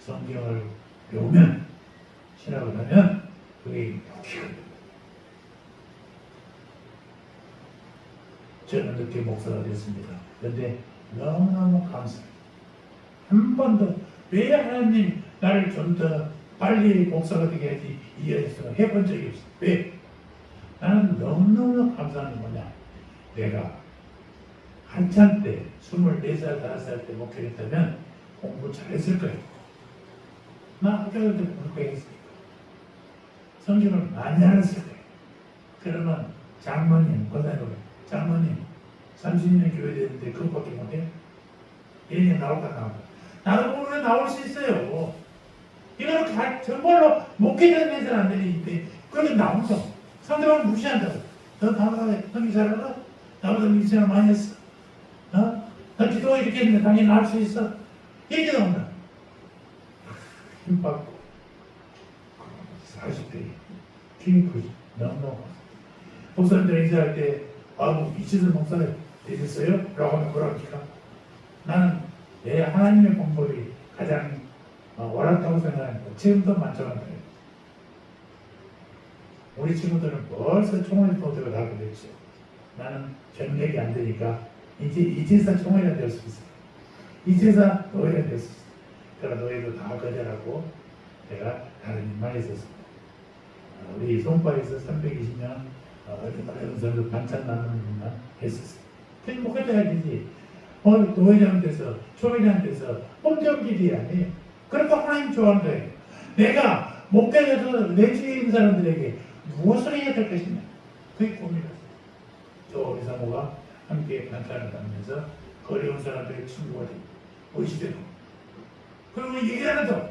성경을 배우면 신학을 하면 그게 목회가 됩니다. 저는 그렇게 목사가 됐습니다. 그런데 너무너무 감사해요. 한 번도 왜 하나님 나를 좀 더 빨리 목사가 되게 하지 이해해서 해본 적이 없어. 왜? 나는 너무너무 감사한 게 뭐냐. 내가 한참 때 24살, 5살 때 목회했다면 공부 잘했을 거예요. 나 학교 다닐 때 공부했으니까. 성경을 많이 알았을 거예요. 그러면 장모님, 권사님, 장모님 30년 교회 되는데 그것밖에 못해요? 1년 나올까 나올까? 나도 모르게 나올 수 있어요. 이거는 정말로 목회자는 해서는 안 되는데 그렇게 나오죠. 상대방을 무시한다고. 너 나보다 성기 잘하나? 나보다 미션을 많이 했어. 나 기도가 이렇게 했는데 당연히 나올 수 있어. 이렇게 나온다. 힘 받고 40대 힘이 크지. 너무너무 목사님들 인사할 때 이치선 목사님 되셨어요? 라고 하면 뭐라고 할까? 나는 내 하나님의 방법이 가장 옳았다고 생각하니까 지금도 만족한다. 우리 친구들은 벌써 총회를 도대가 다 그랬죠. 나는 경력이 안 되니까 이제 이제사 총회가 될 수 있어. 이제사 노예가 될 수 있어. 그러나 노예도 다 거절하고 내가 다른 일만 했었습니다. 우리 송파에서 320년 어린아이들 반찬 나누는 일만 했었어요. 그게 목회자 해야지. 노회장 돼서 초회장 돼서 홈정길이 아니에요. 그러니까 하나님 좋아하는 거예요. 내가 목회자에서 내 주위에 있는 사람들에게 무엇을 해야 될 것이냐. 그게 고민이었어요. 저 우리 사모가 함께 반찬을 나누면서 어려운 사람들의 친구가 되고 의시되고 그리고 얘기하면서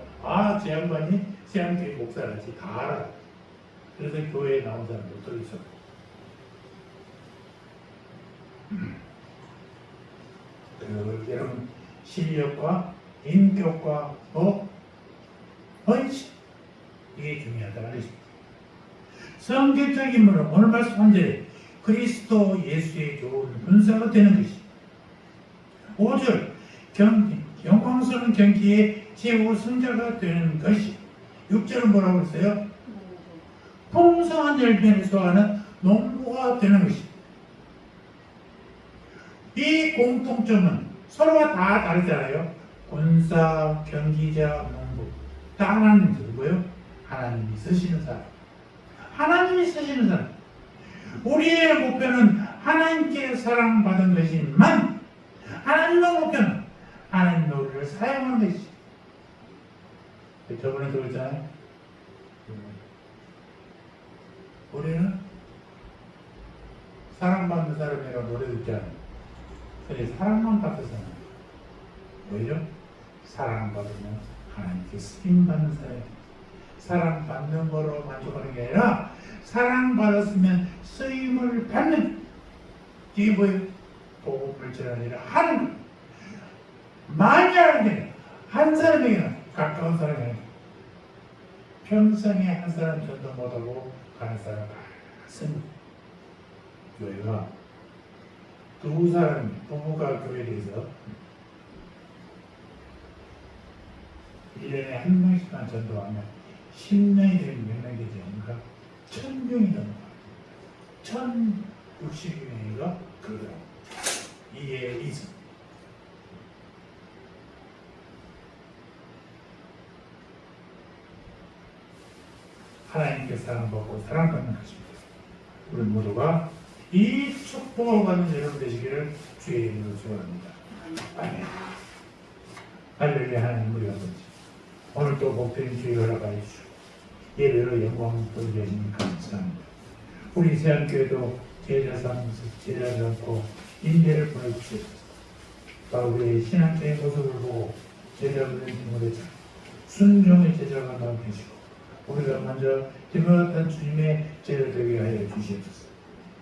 저 양반이 세안교회 목사라지 다 알아. 그래서 교회에 나온 사람들도 있었고 여러분 실력과 인격과 헌신 이게 중요하다는 것입니다. 성경적 인물은 오늘 말씀 1절에 그리스도 예수의 좋은 분사가 되는 것이 5절 영광스러운 경기의 최우선자가 되는 것이 6절은 뭐라고 했어요? 풍성한 열매를 소화하는 농부가 되는 것이 이 공통점은 서로가 다 다르잖아요. 군사, 경기자, 농부 다 하나님이 누구예요? 하나님이 쓰시는 사람. 하나님이 쓰시는 사람. 우리의 목표는 하나님께 사랑받은 것이지만 하나님의 목표는 하나님의 우리를 사용하는 것이지. 저번에 그랬잖아요. 우리는 사랑받는 사람이라고 노래 듣잖아요. 근데 사랑만 받아서는 왜죠? 사랑받으면 하나님께 쓰임받는 사람이 사랑받는 거로 만족하는 게 아니라 사랑받았으면 쓰임을 받는 이게 뭐예요? 복음을 전하니라 하는 거. 많이 하는 게 아니라 한 사람에게는 가까운 사람이 아니라 평생에 한 사람 전도 못하고 가는 사람 많습니다. 교회가 두 사람이 부부가 교회에 대해서 1년에 한 명씩만 전도하면 10명이 되면 몇 명이 되지 않을까? 1000명이 넘는 거야. 1060명이가 그러더라고. 이게 이승. 하나님께 사랑받고 사랑받는 것입니다. 우리 모두가 이 축복을 받는 여러분 되시기를 주의 이름으로 축원합니다. 아멘. 할렐루야. 하나님 우리 아버지, 오늘 또 복된 주의 허락하여 주시고 예배로 영광 돌려주니 감사합니다. 우리 세안교회도 제자 삼으면서 제자 삼고 인재를 보내주시옵소서. 우리의 신앙자의 모습을 보고 제자분의 힘을 해서 순종의 제자가 나오게 하시고 우리가 먼저 기도했던 주님의 제자 되게 하여 주시옵소서.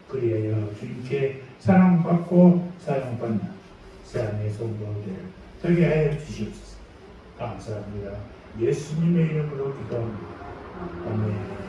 그리하여 주님께 사랑받고 사용받는 세상의 성도들 되게 하여 주시옵소서. 감사합니다. 예수님의 이름으로 기도합니다. 아멘.